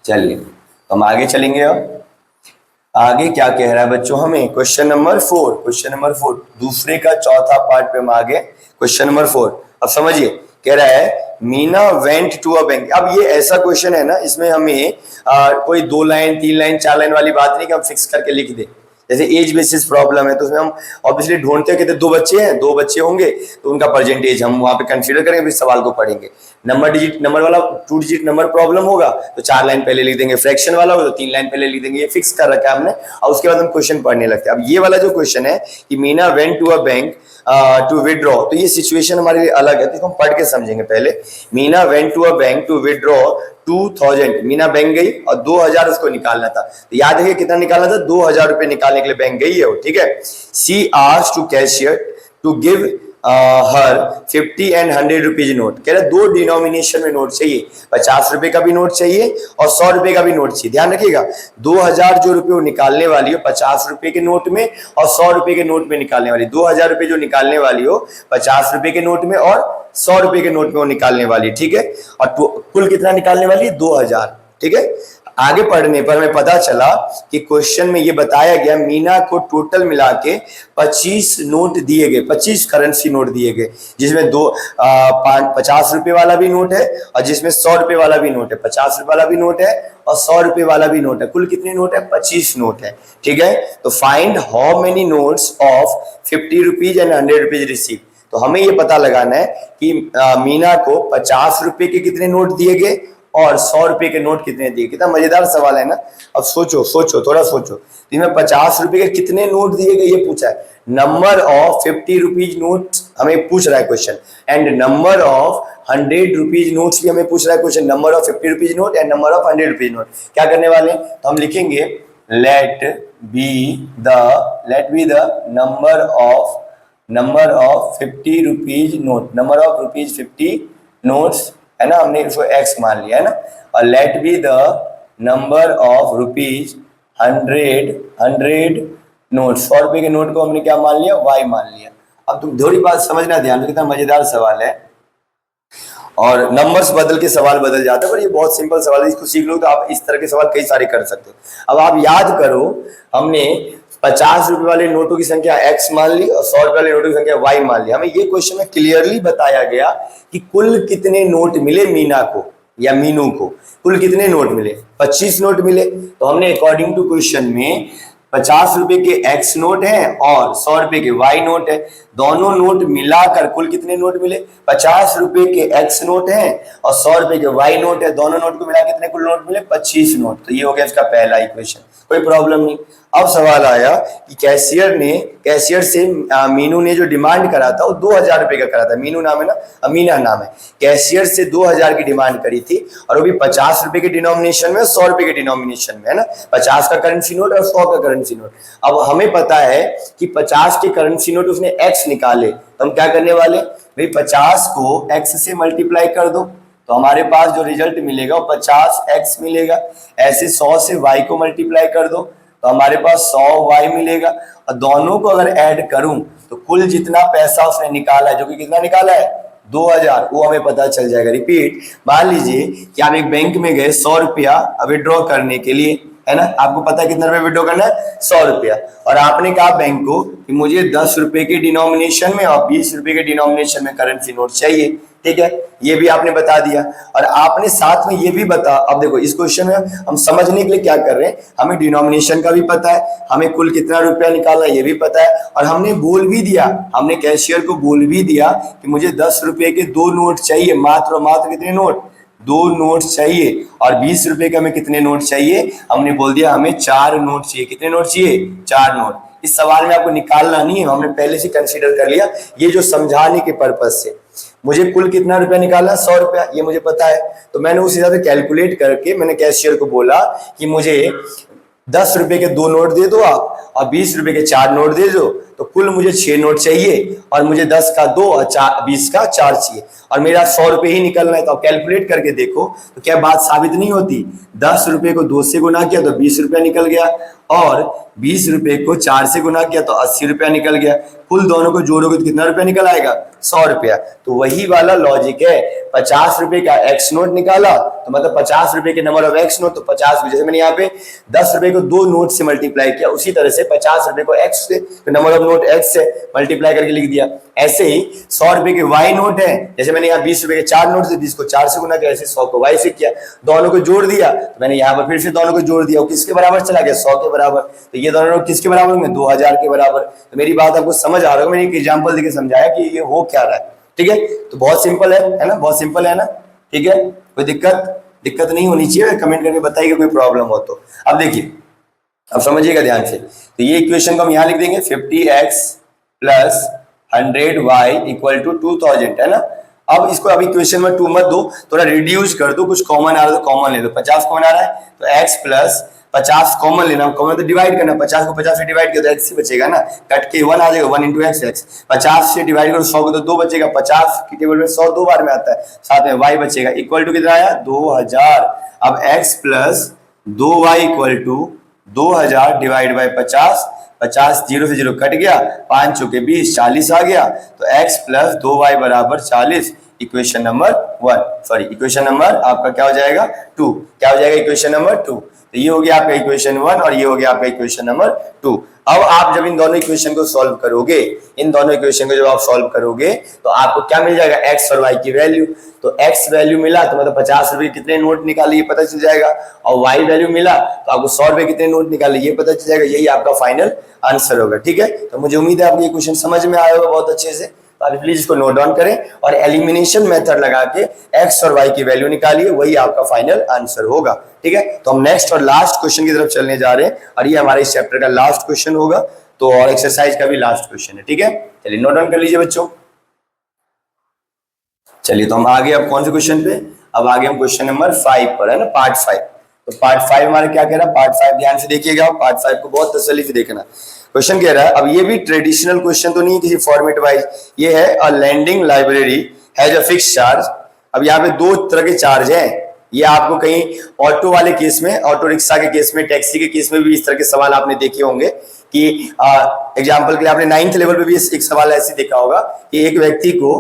चलिए हम आगे चलेंगे। अब आगे क्या कह रहा है बच्चों हमें, क्वेश्चन नंबर 4, क्वेश्चन नंबर 4 दूसरे का चौथा पार्ट पे हम आगे। क्वेश्चन नंबर 4 अब समझिए, कह रहा है Meena went to a bank. अब ये ऐसा क्वेश्चन है ना, इसमें हमें कोई 2 लाइन 3 लाइन 4 लाइन वाली बात नहीं कि हम फिक्स करके लिख दे। जैसे एज बेसिस प्रॉब्लम है तो उसमें हम ऑब्वियसली ढूंढते हैं कि 2 बच्चे हैं, 2 बच्चे होंगे तो उनका परसेंटेज हम वहां पे कंसीडर करेंगे, फिर सवाल को पढ़ेंगे। नंबर वाला 2 डिजिट नंबर प्रॉब्लम होगा तो 4 लाइन पहले लिख देंगे, फ्रैक्शन वाला होगा तो 3 लाइन पहले लिख देंगे। ये फिक्स कर रखा है हमने, और उसके बाद हम क्वेश्चन पढ़ने लगते हैं। अब ये वाला जो क्वेश्चन है कि Meena went to a bank to withdraw, तो ये सिचुएशन हमारे लिए अलग है, तो हम पढ़ के समझेंगे। पहले Meena went to a bank to withdraw 2000, Meena bank गई और 2000 उसको निकालना था। तो याद रखिए कितना निकालना था, 2000 रुपए निकालने के लिए बैंक गई है वो, ठीक है। She asked to cashier to give her 50 and 100 rupees note. कह रहे 2 डिनोमिनेशन में नोट चाहिए, 50 रुपए का भी नोट चाहिए और 100 रुपए का भी नोट चाहिए। ध्यान रखिएगा 2000 जो रुपए वो निकालने वाली हो 50 रुपए के नोट में और 100 रुपए के नोट में निकालने वाली, 2000 रुपए जो निकालने वाली हो 50 रुपए के नोट में और 100 रुपए के नोट में वो निकालने वाली, ठीक है। और कुल कितना निकालने वाली है, 2000, ठीक है। आगे पढ़ने पर हमें पता चला कि क्वेश्चन में ये बताया गया मीना को टोटल मिला के 25 नोट दिए गए, 25 करेंसी नोट दिए गए, जिसमें 50 रुपए वाला भी नोट है और जिसमें 100 रुपए वाला भी नोट है, 50 रुपए वाला भी नोट है और 100 रुपए वाला भी नोट है। कुल कितने नोट है, 25 नोट है, ठीक है। तो find how many notes of 50 rupees and 100 rupees receive. तो हमें ये पता लगाना है कि मीना को 50 रुपए के कितने नोट दिए गए और 100 रुपए के नोट कितने दिए। कितना मजेदार सवाल है ना। अब सोचो थोड़ा सोचो, इसमें 50 रुपए के कितने नोट दिए गए ये पूछा है। नंबर ऑफ 50 रुपीज नोट हमें पूछ रहा है question, and number of 100 rupees notes भी हमें पूछ रहा है question. Number of 50 rupees note and number of 100 rupees note क्या करने वाले हैं, तो हम लिखेंगे let B the number of 50 rupees note, number of rupees 50 notes, है ना, हमने इसको x मान लिया है ना। और let B the number of rupees 100 note, 100 रुपए के नोट को हमने क्या मान लिया, y मान लिया। अब तुम थोड़ी बात समझना ध्यान, कितना मजेदार सवाल है और नंबर्स बदल के सवाल बदल जाता है, पर ये बहुत सिंपल सवाल है, इसको सीख लो तो आप इस तरह के सवाल कई सारे कर सकते हो। अब आप याद करो, हमने 50 रुपए वाले नोटों की संख्या x मान ली और 100 रुपए वाले नोटों की संख्या y मान ली। हमें ये क्वेश्चन में क्लियरली बताया गया कि कुल कितने नोट मिले मीना को या मीनू को, कुल कितने नोट मिले, 25 नोट मिले। तो हमने अकॉर्डिंग टू क्वेश्चन में 50 रुपए के x नोट है और 100 रुपए के y नोट है, दोनों नोट मिलाकर कुल कितने नोट मिले, 50 रुपए के x नोट है और 100 रुपए के y नोट है, दोनों नोट को मिला कितने कुल नोट मिले, 25 नोट। तो ये हो गया इसका पहला इक्वेशन, कोई प्रॉब्लम नहीं। अब सवाल आया कि कैशियर से मीनू ने जो डिमांड करा था वो 2000 रुपए का करा था। मीनू नाम है ना, अमीना नाम है। कैशियर से 2000 की डिमांड करी थी और वो भी 50 रुपए के डिनोमिनेशन में, 100 रुपए के डिनोमिनेशन में, है ना। 50 का करेंसी नोट और 100 का करेंसी नोट। अब हमें पता है कि 50 के करेंसी नोट उसने x निकाले, तो हम क्या करने वाले भाई, 50 को x से मल्टीप्लाई कर दो तो हमारे पास जो रिजल्ट मिलेगा वो 50x मिलेगा। ऐसे 100 से y को मल्टीप्लाई कर दो तो हमारे पास 100y मिलेगा, और दोनों को अगर ऐड करूं तो कुल जितना पैसा उसने निकाला है, जो कि कितना निकाला है 2000, वो हमें पता चल जाएगा। रिपीट, मान लीजिए कि आप एक बैंक में गए 100 रुपया विड्रॉ करने के लिए, है ना। आपको पता है कितना रुपए विड्रॉ करना है, 100 रुपया। और आपने कहा बैंक को कि मुझे 10 रुपए के डिनोमिनेशन में और 20 रुपए के डिनोमिनेशन में करेंसी नोट चाहिए, ठीक है, ये भी आपने बता दिया। और आपने साथ में ये भी बता, अब देखो इस क्वेश्चन में हम समझने के लिए क्या कर रहे हैं, हमें डिनोमिनेशन का भी पता है, हमें कुल कितना रुपया निकालना ये भी पता है, और हमने बोल भी दिया, हमने कैशियर को बोल भी दिया कि मुझे 10 रुपए के 2 नोट चाहिए, मात्र और मात्र कितने नोट, 2 नोट चाहिए। और 20 रुपए के हमें कितने नोट चाहिए, हमने बोल दिया हमें 4 नोट चाहिए। कितने नोट चाहिए, 4 नोट। इस सवाल में आपको निकालना नहीं है, हमने पहले से कंसीडर कर लिया, ये जो समझाने के पर्पज से। मुझे कुल कितना रुपया निकालना, 100 रुपया, ये मुझे पता है, तो मैंने उस हिसाब से कैलकुलेट करके मैंने कैशियर को बोला कि मुझे 10 रुपए के 2 नोट दे दो आप, और 20 रुपए के 4 नोट दे दो, तो कुल मुझे 6 नोट चाहिए, और मुझे 10 का 2 और 20 का 4 चाहिए, और मेरा 100 रुपए ही निकलना है। तो आप कैलकुलेट करके देखो तो क्या बात साबित नहीं होती, 10 रुपए को 2 से गुना किया तो 20 रुपया निकल गया, और 20 रुपए को 4 से गुना किया तो 80 रुपया निकल गया। कुल दोनों को जोड़ोगे तो कितना रुपया निकल आएगा, 100 रुपया। तो वही वाला लॉजिक है, 50 रुपए का एक्स नोट निकाला तो मतलब 50 रुपए के नंबर ऑफ एक्स नोट, तो 50, जैसे मैंने यहाँ पे 10 रुपए को 2 नोट से मल्टीप्लाई किया, उसी तरह से 50 रुपए को एक्स से, नंबर ऑफ नोट एक्स से मल्टीप्लाई करके लिख दिया। ऐसे ही 100 रुपए के वाई नोट है, जैसे मैंने यहाँ 20 रुपए के 4 नोट से 20 को 4 से गुना किया, ऐसे 100 को वाई से किया, दोनों को जोड़ दिया, तो मैंने यहाँ पर फिर से दोनों को जोड़ दिया, किसके बराबर चला गया, 100 के बराबर। तो ये दोनों नोट किसके बराबर होंगे, 2000 के बराबर। तो मेरी बात आपको समझ आ रहा है, मैंने एक एग्जांपल देके समझाया कि ये हो क्या रहा है, ठीक है। तो बहुत सिंपल है ना, बहुत सिंपल है ना, ठीक है, कोई दिक्कत नहीं होनी चाहिए, कमेंट करके बताइए कोई प्रॉब्लम हो तो। अब देखिए, अब समझिएगा ध्यान से, तो ये इक्वेशन को हम यहाँ लिख देंगे 50x plus 100y equal to 2000, है ना। अब इसको अभी इक्वेशन में 2 मत दो, थोड़ा रिड्यूस कर दो, कुछ कॉमन आ रहा है तो कॉमन ले लो। 50 कॉमन आ रहा है तो x प्लस 50 कॉमन लेना, कॉमन तो डिवाइड करना, 50 को 50 से डिवाइड किया तो x से बचेगा ना, कट के 1 आ जाएगा, 1 इंटू x। 50 से डिवाइड करो 100 को तो 2 बचेगा, 50 की टेबल में 100 2 बार में आता है, साथ में y बचेगा, इक्वल टू कितना आया, 2000। अब x plus 2y equal to 2000 divide by 50, 50 0 से 0 कट गया, 5 चौके 20, 40 आ गया, तो x प्लस 2y बराबर 40। Equation number 1, sorry equation number आपका क्या हो जाएगा, 2, क्या हो जाएगा इक्वेशन नंबर 2। तो ये हो गया आपका इक्वेशन 1 और ये हो गया आपका इक्वेशन नंबर 2। अब आप जब इन दोनों इक्वेशन को सॉल्व करोगे, इन दोनों इक्वेशन को जब आप सॉल्व करोगे तो आपको क्या मिल जाएगा, x और y की वैल्यू। तो x वैल्यू मिला तो मतलब 50 रुपए कितने नोट निकाले ये पता चल जाएगा, और y वैल्यू मिला तो आपको 100 रुपए कितने नोट निकाले ये पता चल जाएगा। यही आपका फाइनल आंसर होगा, ठीक है। तो मुझे उम्मीद है आपको ये क्वेश्चन समझ में आया होगा बहुत अच्छे से। तो आप प्लीज इसको नोट डाउन करें और एलिमिनेशन मेथड लगा के x और y की वैल्यू निकालिए, वही आपका फाइनल आंसर होगा, ठीक है। तो हम नेक्स्ट और लास्ट क्वेश्चन की तरफ चलने जा रहे हैं, और ये हमारे इस चैप्टर का लास्ट क्वेश्चन होगा, तो और एक्सरसाइज का भी लास्ट क्वेश्चन है, ठीक है। चलिए नोट डाउन कर लीजिए बच्चों। चलिए तो हम आगे अब कौन से क्वेश्चन पे, अब आगे हम क्वेश्चन नंबर 5 पर, है ना, पार्ट 5। तो पार्ट 5 हमारे क्या कह रहा है, पार्ट 5 ध्यान से देखिएगा, पार्ट 5 को बहुत तसल्ली से देखना। क्वेश्चन कह रहा है, अब ये भी ट्रेडिशनल क्वेश्चन तो नहीं है किसी फॉर्मेट वाइज, ये है a lending library has a fix charge. अब यहाँ पे 2 तरह के चार्ज हैं, ये आपको कहीं ऑटो वाले केस में, ऑटो रिक्शा के केस में, टैक्सी के केस में भी इस तरह के सवाल आपने देखे होंगे कि एग्जाम्पल के लिए आपने 9th लेवल पे भी एक सवाल ऐसे देखा होगा कि एक व्यक्ति को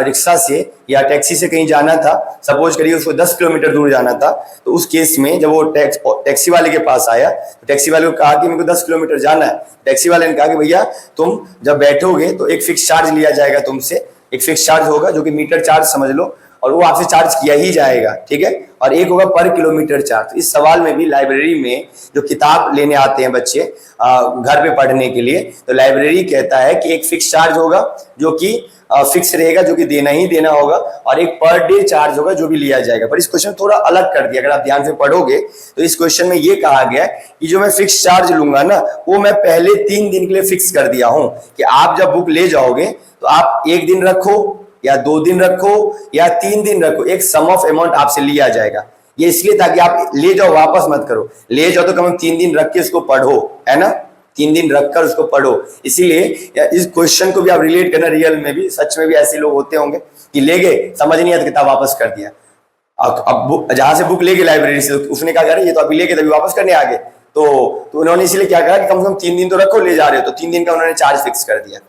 रिक्शा से या टैक्सी से कहीं जाना था, सपोज करिए उसको 10 किलोमीटर दूर जाना था। तो उस केस में जब वो टैक्सी वाले के पास आया तो टैक्सी वाले को कहा कि मेरे को 10 किलोमीटर जाना है। टैक्सी वाले ने कहा कि भैया तुम जब बैठोगे तो एक फिक्स चार्ज लिया जाएगा तुमसे, एक फिक्स चार्ज होगा जो कि मीटर चार्ज समझ लो, और वो आपसे चार्ज किया ही जाएगा, ठीक है, और एक होगा पर किलोमीटर चार्ज। इस सवाल में भी लाइब्रेरी में जो किताब लेने आते हैं बच्चे घर पे पढ़ने के लिए, तो लाइब्रेरी कहता है कि एक फिक्स चार्ज होगा जो कि फिक्स रहेगा, जो कि देना ही देना होगा, और एक पर डे चार्ज होगा जो भी लिया जाएगा। पर इस क्वेश्चन थोड़ा अलग कर दिया, अगर आप ध्यान से पढ़ोगे तो इस क्वेश्चन में ये कहा गया कि जो मैं फिक्स चार्ज लूंगा ना, वो मैं पहले 3 दिन के लिए फिक्स कर दिया हूं कि आप जब बुक ले जाओगे तो आप 1 दिन रखो या 2 दिन रखो या 3 दिन रखो, एक सम ऑफ अमाउंट आपसे लिया जाएगा। ये इसलिए ताकि आप ले जाओ वापस मत करो, ले जाओ तो कम 3 दिन रख के उसको पढ़ो, है ना, 3 दिन रखकर उसको पढ़ो। इसीलिए इस क्वेश्चन को भी आप रिलेट करना, रियल में भी, सच में भी ऐसे लोग होते होंगे कि ले गए, समझ नहीं आया तो किताब वापस कर दिया। अब जहां से बुक ले गए लाइब्रेरी से, उसने कहा अरे ये तो अभी लेके तभी वापस करने आ गए, तो उन्होंने इसीलिए क्या कहा कि कम से कम 3 दिन तो रखो, ले जा रहे हो, तो 3 दिन का उन्होंने चार्ज फिक्स कर दिया।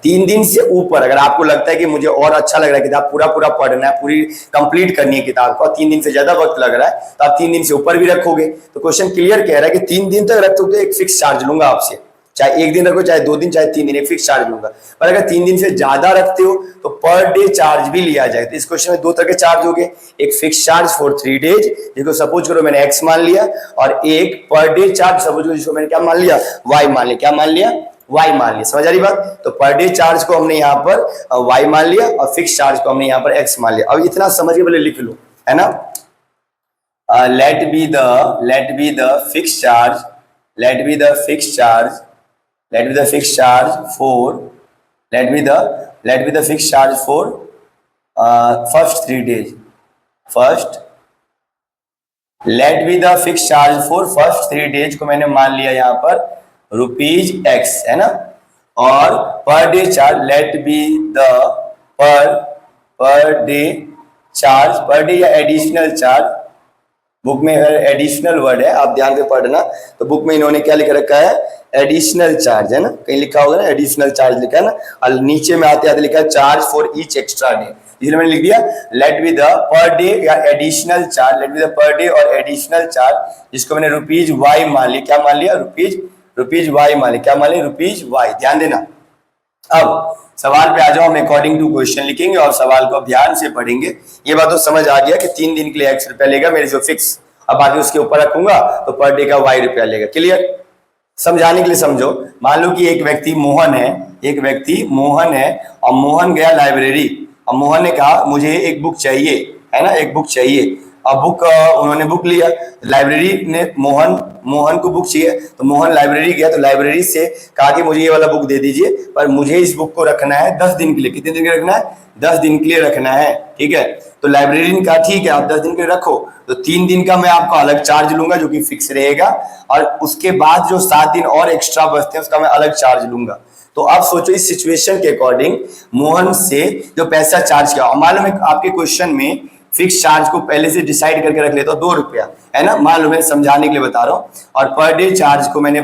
3 दिन से ऊपर अगर आपको लगता है कि मुझे और अच्छा लग रहा है किताब पूरा पूरा पढ़ना है, पूरी कंप्लीट करनी है किताब को, 3 दिन से ज्यादा वक्त लग रहा है तो आप 3 दिन से ऊपर भी रखोगे। तो क्वेश्चन क्लियर कह रहा है कि 3 दिन तक रखोगे तो एक फिक्स चार्ज लूंगा आपसे, चाहे 1 दिन रखो, चाहे 2 दिन, चाहे 3 दिन, एक फिक्स चार्ज लूंगा। पर अगर 3 दिन से ज्यादा रखते हो तो पर डे चार्ज भी लिया जाए। तो इस क्वेश्चन में 2 तरह के चार्ज हो गए, एक फिक्स चार्ज फॉर 3 डेज जिसको सपोज करो मैंने x मान लिया, और एक पर डे चार्ज सपोज करो जिसको मैंने क्या मान लिया, y मान लिया। क्या मान लिया? y मान लिया। समझ आ रही बात? तो पर डे चार्ज को हमने यहाँ पर y मान लिया और फिक्स चार्ज को हमने यहाँ पर x मान लिया। अब इतना समझ के पहले लिख लो, है ना। let be the fixed charge, let be the fixed charge, let be the fixed charge for, let be the fixed charge for first 3 days, first, let be the fixed charge for first 3 days को मैंने मान लिया यहाँ पर ₹x, है ना। और per day charge let be the per day charge, पर डे या एडिशनल चार्ज, बुक में एडिशनल वर्ड है, आप ध्यान से पढ़ना। तो बुक में इन्होंने क्या लिख रखा है, एडिशनल चार्ज, है ना, कहीं लिखा होगा ना एडिशनल चार्ज लिखा है ना, और नीचे में आते आते लिखा है charge for each extra day, इसलिए मैंने लिख दिया let B the per day या additional charge, let B the per day और एडिशनल चार्ज जिसको मैंने ₹y मान लिया। क्या मान लिया? ₹y मान लिया। क्या मान लिया? ₹y। ध्यान देना। अब सवाल पे आ जाओ, हम अकॉर्डिंग टू क्वेश्चन लिखेंगे और सवाल को ध्यान से पढ़ेंगे। ये बात तो समझ आ गया कि 3 दिन के लिए x रुपया लेगा मेरे जो फिक्स, अब बाकी उसके ऊपर रखूंगा तो पर डे का y रुपया लेगा। क्लियर? समझाने के लिए समझो। मान लो कि एक व्यक्ति मोहन है और मोहन गया लाइब्रेरी, और मोहन ने कहा मुझे एक बुक चाहिए, है ना, एक बुक चाहिए। अब बुक उन्होंने बुक लिया, लाइब्रेरी ने मोहन को बुक चाहिए तो मोहन लाइब्रेरी गया, तो लाइब्रेरी से कहा कि मुझे ये वाला बुक दे दीजिए, पर मुझे इस बुक को रखना है 10 दिन के लिए। कितने दिन के लिए रखना है? 10 दिन के लिए रखना है, ठीक है। तो लाइब्रेरी ने कहा ठीक है आप 10 दिन के लिए रखो, तो 3 दिन का मैं आपको अलग चार्ज लूंगा जो कि फिक्स रहेगा, और उसके बाद जो 7 दिन और एक्स्ट्रा बचते हैं उसका मैं अलग चार्ज लूंगा। तो आप सोचो इस सिचुएशन के अकॉर्डिंग मोहन से जो पैसा चार्ज किया, और मालूम है आपके क्वेश्चन में फिक्स चार्ज को पहले से डिसाइड करके रख लेता हूं ₹2, है ना, मान लो मैं समझाने के लिए बता रहा हूं। और पर डे चार्ज को मैंने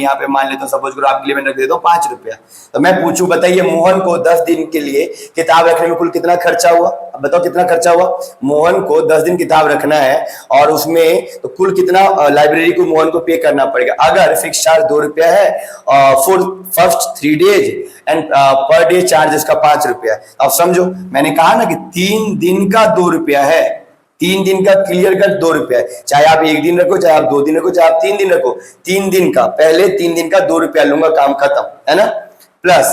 यहाँ पे मान लेता हूं, सपोज करो आपके लिए मैंने रख देता हूं ₹5। तो मैं पूछूं बताइए मोहन को 10 दिन के लिए किताब रखने में कुल कितना खर्चा हुआ? अब बताओ कितना खर्चा हुआ? मोहन को 10 दिन किताब रखना है और उसमें तो कुल कितना लाइब्रेरी को मोहन को पे करना पड़ेगा। अगर फिक्स चार्ज ₹2 है for first 3 days and per day charge इसका ₹5 है। अब समझो मैंने कहा ना कि 3 दिन का ₹2 है, 3 दिन का क्लियर कट ₹2 है। चाहे आप 1 दिन रखो, चाहे आप 2 दिन रखो, चाहे आप 3 दिन रखो, 3 दिन का पहले 3 दिन का ₹2 लूंगा, काम खत्म, है ना। प्लस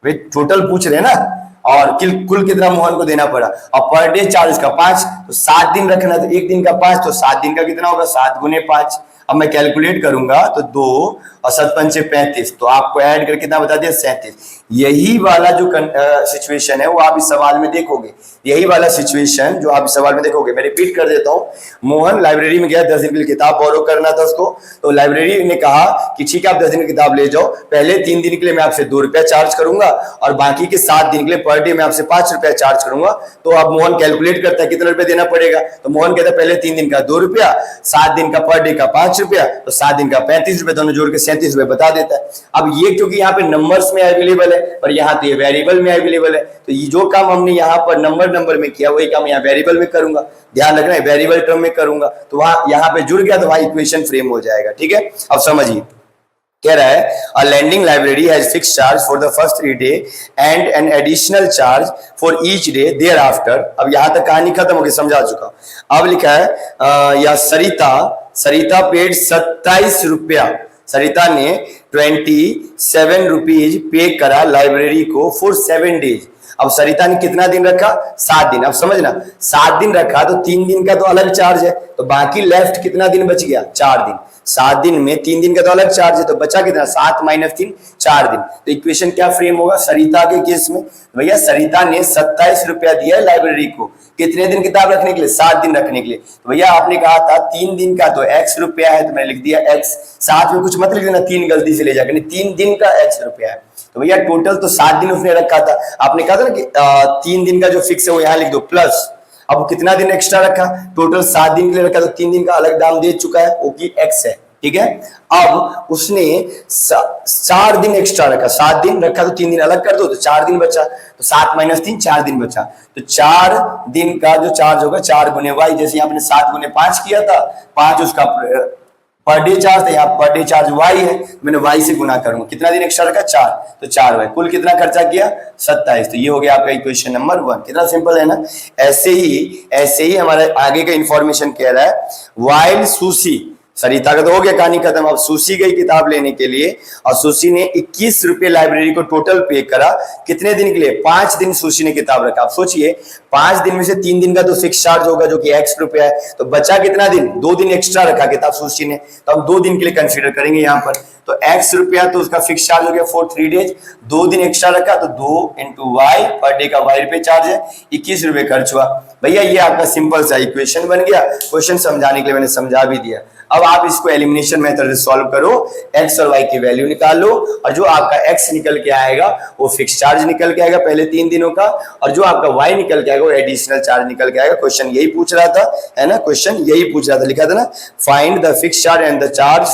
वे टोटल पूछ रहे हैं ना, और कुल कितना मोहन को देना पड़ा, और पर डे चार्ज का 5, तो 7 दिन रखना, तो 1 दिन का 5, तो 7 दिन का कितना होगा? 7 गुने 5। अब मैं कैलकुलेट करूंगा तो 2 और 7 पंचे 35, तो आपको ऐड करके कितना बता दिया? 37। यही वाला जो सिचुएशन है वो आप इस सवाल में देखोगे, यही वाला सिचुएशन जो आप इस सवाल में देखोगे। मैं रिपीट कर देता हूँ, मोहन लाइब्रेरी में गया 10 दिन के लिए किताब बोरो करना था उसको, तो लाइब्रेरी ने कहा कि ठीक है आप 10 दिन की किताब ले जाओ, पहले 3 दिन के लिए मैं आपसे ₹2 चार्ज करूंगा और बाकी के 7 दिन के लिए पर डे मैं आपसे ₹5 चार्ज करूंगा। तो अब मोहन कैलकुलेट करता है कितना रुपया देना पड़ेगा, तो मोहन कहता है पहले 3 दिन का ₹2, 7 दिन का पर डे का ₹5, तो 7 दिन का ₹35, दोनों जोड़ के ₹37 बता देता है। अब ये क्योंकि यहाँ पे नंबर्स में अवेलेबल है पर यहाँ तो ये वेरिएबल में अवेलेबल है, तो ये जो काम हमने यहाँ पर नंबर में किया वही काम यहाँ वेरिएबल में करूंगा। ध्यान रखना है वेरिएबल टर्म में करूंगा, तो वहां यहाँ पे जुड़ गया तो वहां इक्वेशन फ्रेम हो जाएगा, ठीक है। अब समझिए कह रहा है a lending library has fixed charge for the first 3 day and an additional charge for each day thereafter. अब यहां तक कहानी खत्म हो गई, समझा चुका। अब लिखा है या सरिता पेड ₹27, सरिता ने ₹27 पे करा लाइब्रेरी को फॉर 7 डेज। अब सरिता ने कितना दिन रखा? 7 दिन। अब समझना 7 दिन रखा तो 3 दिन का तो अलग चार्ज है, तो बाकी लेफ्ट कितना दिन बच गया? 4 दिन। 7 दिन में 3 दिन का तो अलग चार्ज है, तो बचा कितना? 7 - 3 4 दिन। तो इक्वेशन क्या फ्रेम होगा सरिता के केस में? भैया सरिता ने ₹27 दिया है लाइब्रेरी को, कितने दिन किताब रखने के लिए? 7 दिन रखने के लिए। तो भैया आपने कहा था 3 दिन का तो X रुपया है, तो मैंने लिख दिया X, साथ में कुछ मत लिख देना 3 गलती से ले जाकर, 3 दिन का X रुपया है। तो भैया टोटल तो 7 दिन उसने रखा था, आपने कहा था ना कि 3 दिन का जो फिक्स है वो यहाँ लिख दो प्लस, अब कितना दिन एक्स्ट्रा रखा? टोटल 7 दिन के लिए रखा, तो 3 दिन का अलग दाम दे चुका है वो की X है, ठीक है। अब उसने 4 दिन एक्स्ट्रा रखा, 7 दिन रखा तो 3 दिन अलग कर दो तो 4 दिन बचा, तो 7 - 3 4 दिन बचा, तो 4 दिन का जो चार्ज होगा 4 गुने वाई, जैसे यहाँ आपने 7 गुने 5 किया था, 5 उसका पर डे चार्ज था, यहाँ पर डे चार्ज वाई है, मैंने वाई से गुना करूंगा, कितना दिन एक्स्ट्रा रखा 4, तो 4 वाई, कुल कितना खर्चा किया 27, तो ये हो गया आपका इक्वेशन नंबर 1। कितना सिंपल है ना। ऐसे ही हमारा आगे का इंफॉर्मेशन कह रहा है, वाइल सुशी, सरिता का तो हो गया कहानी खत्म। अब सुशी गई किताब लेने के लिए और सुशी ने 21 रुपए लाइब्रेरी को टोटल पे करा, कितने दिन के लिए 5 दिन सुशी ने किताब रखा। आप सोचिए 5 दिन में से 3 दिन का तो फिक्स चार्ज होगा जो कि x रुपया है, तो बचा कितना दिन, 2 दिन एक्स्ट्रा रखा किताब सुशी ने, तो हम 2 दिन के लिए कंसीडर करेंगे यहाँ पर, तो x रुपया तो उसका फिक्स चार्ज हो गया फॉर 3 डेज, 2 दिन एक्स्ट्रा रखा तो 2 × y, पर डे का y रुपये चार्ज है, 21 रुपये खर्च हुआ। भैया ये आपका सिंपल सा इक्वेशन बन गया, क्वेश्चन समझाने के लिए मैंने समझा भी दिया। अब आप इसको एलिमिनेशन मेथड से सॉल्व करो, x और y की वैल्यू निकाल लो, और जो आपका x निकल के आएगा वो फिक्स चार्ज निकल के आएगा पहले 3 दिनों का, और जो आपका y निकल के आएगा वो एडिशनल चार्ज निकल के आएगा। क्वेश्चन यही पूछ रहा था, है ना, क्वेश्चन यही पूछ रहा था, लिखा था ना, find the fix charge and the charge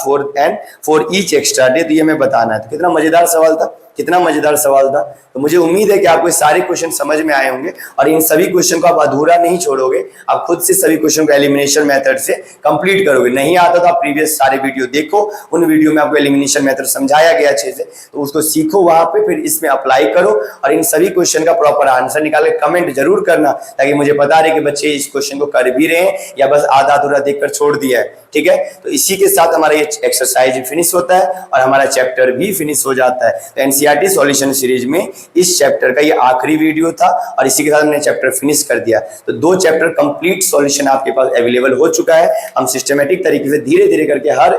for each extra day, तो ये हमें बताना है। तो कितना मजेदार सवाल था, कितना मजेदार सवाल था। तो मुझे उम्मीद है कि आपको सारे क्वेश्चन समझ में आए होंगे और इन सभी क्वेश्चन को आप अधूरा नहीं छोड़ोगे, आप खुद से सभी क्वेश्चन को एलिमिनेशन मेथड से कंप्लीट करोगे। नहीं आता तो आप प्रीवियस सारे वीडियो देखो, उन वीडियो में आपको एलिमिनेशन मेथड समझाया गया अच्छे से, तो उसको सीखो वहां पे, फिर इसमें अप्लाई करो और इन सभी क्वेश्चन का प्रॉपर आंसर निकाल के कमेंट जरूर करना, ताकि मुझे पता रहे कि बच्चे इस क्वेश्चन को कर भी रहे हैं या बस आधा अधूरा देखकर छोड़ दिया है। ठीक है, तो इसी के साथ हमारा ये एक्सरसाइज फिनिश होता है और हमारा चैप्टर भी फिनिश हो जाता है। तो एनसीईआरटी सॉल्यूशन सीरीज में इस चैप्टर का ये आखिरी वीडियो था और इसी के साथ हमने चैप्टर फिनिश कर दिया। तो 2 चैप्टर कंप्लीट सॉल्यूशन आपके पास अवेलेबल हो चुका है। हम सिस्टमेटिक तरीके से धीरे धीरे करके हर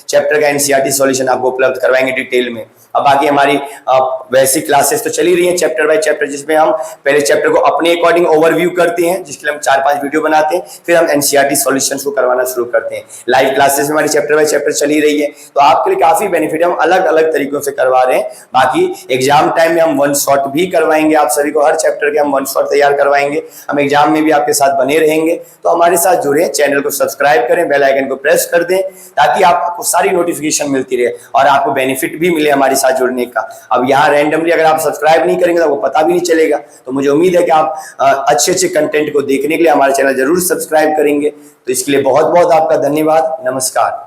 चैप्टर का एनसीईआरटी सॉल्यूशन आपको उपलब्ध करवाएंगे डिटेल में। अब बाकी हमारी वैसी क्लासेस तो चली रही हैं चैप्टर बाय चैप्टर, जिसमें हम पहले चैप्टर को अपने अकॉर्डिंग ओवरव्यू करते हैं, जिसके लिए हम 4-5 वीडियो बनाते हैं, फिर हम एनसीईआरटी सॉल्यूशंस को करवाना शुरू करते हैं। लाइव क्लासेस में हमारी चैप्टर बाय चैप्टर चली रही है, तो आपके लिए काफी बेनिफिट है, हम अलग अलग तरीकों से करवा रहे हैं। बाकी एग्जाम टाइम में हम 1 शॉट भी करवाएंगे आप सभी को, हर चैप्टर के हम 1 शॉट तैयार करवाएंगे। हम एग्जाम में भी आपके साथ बने रहेंगे, तो हमारे साथ जुड़े, चैनल को सब्सक्राइब करें, बेल आइकन को प्रेस कर दें, ताकि आपको सारी नोटिफिकेशन मिलती रहे और आपको बेनिफिट भी मिले हमारे साथ जुड़ने का। अब यहाँ रैंडमली अगर आप सब्सक्राइब नहीं करेंगे तो आपको पता भी नहीं चलेगा। तो मुझे उम्मीद है कि आप अच्छे अच्छे कंटेंट को देखने के लिए हमारे चैनल जरूर सब्सक्राइब करेंगे। तो इसके लिए बहुत बहुत आपका धन्यवाद। नमस्कार।